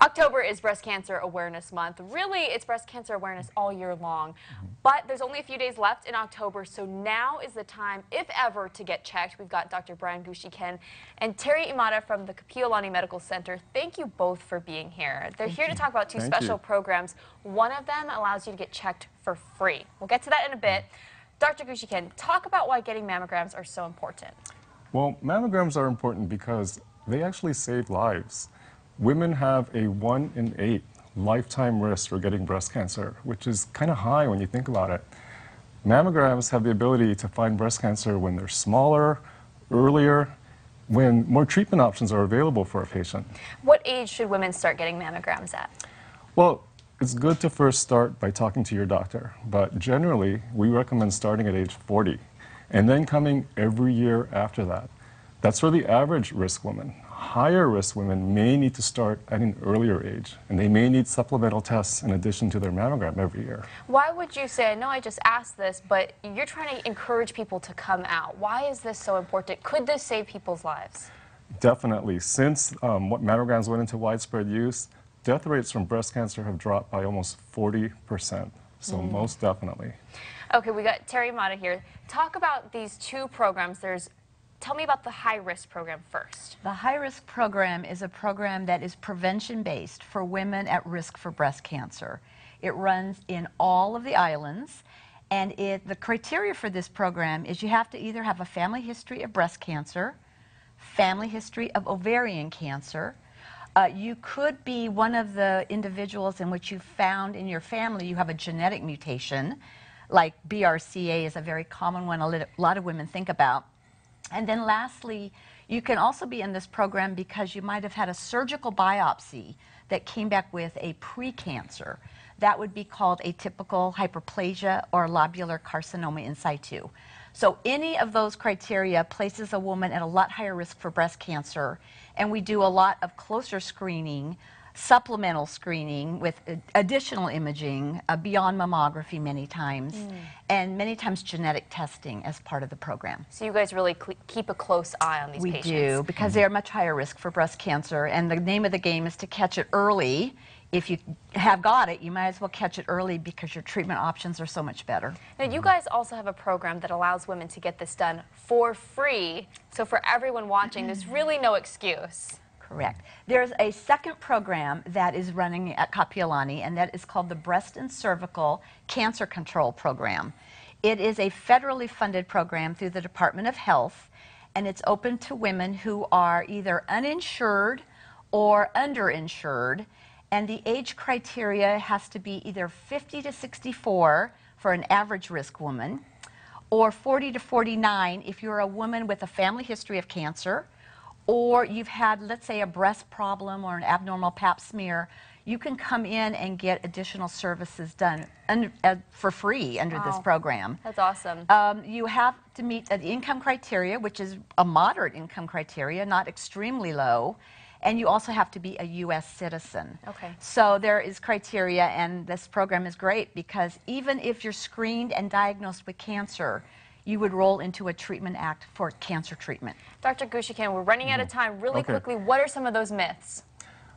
October is Breast Cancer Awareness Month. Really, it's breast cancer awareness all year long. But there's only a few days left in October, so now is the time, if ever, to get checked. We've got Dr. Brian Gushichan and Terry Imada from the Kapi'olani Medical Center. Thank you both for being here. They're here to talk about two special programs. One of them allows you to get checked for free. We'll get to that in a bit. Dr. Gushichan, talk about why getting mammograms are so important. Well, mammograms are important because they actually save lives. Women have a 1 in 8 lifetime risk for getting breast cancer, which is kind of high when you think about it. Mammograms have the ability to find breast cancer when they're smaller, earlier, when more treatment options are available for a patient. What age should women start getting mammograms at? Well, it's good to first start by talking to your doctor, but generally we recommend starting at age 40 and then coming every year after that. That's for the average risk woman. Higher risk women may need to start at an earlier age, and they may need supplemental tests in addition to their mammogram every year. Why would you say, I know I just asked this, but you're trying to encourage people to come out. Why is this so important? Could this save people's lives? Definitely. Since mammograms went into widespread use, death rates from breast cancer have dropped by almost 40%. So most definitely. Okay, we got Terry Imada here. Talk about these two programs. Tell me about the high-risk program first. The high-risk program is a program that is prevention-based for women at risk for breast cancer. It runs in all of the islands, and the criteria for this program is you have to either have a family history of breast cancer, family history of ovarian cancer. You could be one of the individuals in which you found in your family you have a genetic mutation, like BRCA is a very common one a lot of women think about. And then lastly, you can also be in this program because you might have had a surgical biopsy that came back with a precancer. That would be called atypical hyperplasia or lobular carcinoma in situ. So any of those criteria places a woman at a lot higher risk for breast cancer, and we do a lot of closer screening, supplemental screening with additional imaging, beyond mammography many times, and many times genetic testing as part of the program. So you guys really keep a close eye on these patients. We do, because they're much higher risk for breast cancer, and the name of the game is to catch it early. If you have got it, you might as well catch it early because your treatment options are so much better. Now, you guys also have a program that allows women to get this done for free. So for everyone watching, there's really no excuse. Correct. There's a second program that is running at Kapi'olani, and that is called the Breast and Cervical Cancer Control Program. It is a federally funded program through the Department of Health, and it's open to women who are either uninsured or underinsured, and the age criteria has to be either 50 to 64 for an average risk woman, or 40 to 49 if you're a woman with a family history of cancer, or you've had, let's say, a breast problem or an abnormal pap smear. You can come in and get additional services done for free under this program. That's awesome. You have to meet the income criteria, which is a moderate income criteria, not extremely low, and you also have to be a U.S. citizen. Okay. So there is criteria, and this program is great because even if you're screened and diagnosed with cancer, you would roll into a treatment act for cancer treatment. Dr. Gushichan, we're running out of time. Really quickly, what are some of those myths?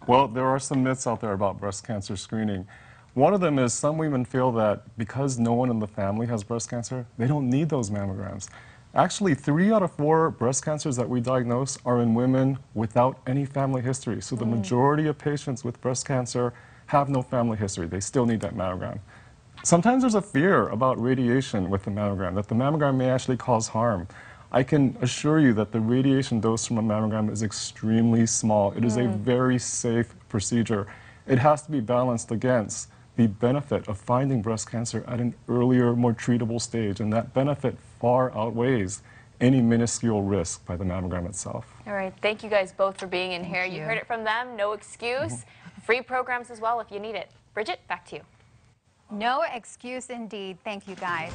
Well, there are some myths out there about breast cancer screening. One of them is some women feel that because no one in the family has breast cancer, they don't need those mammograms. Actually, 3 out of 4 breast cancers that we diagnose are in women without any family history. So the majority of patients with breast cancer have no family history. They still need that mammogram. Sometimes there's a fear about radiation with the mammogram, that the mammogram may actually cause harm. I can assure you that the radiation dose from a mammogram is extremely small. It is a very safe procedure. It has to be balanced against the benefit of finding breast cancer at an earlier, more treatable stage, and that benefit far outweighs any minuscule risk by the mammogram itself. All right, thank you guys both for being in here. You heard it from them, no excuse. Free programs as well if you need it. Bridget, back to you. No excuse indeed. Thank you, guys.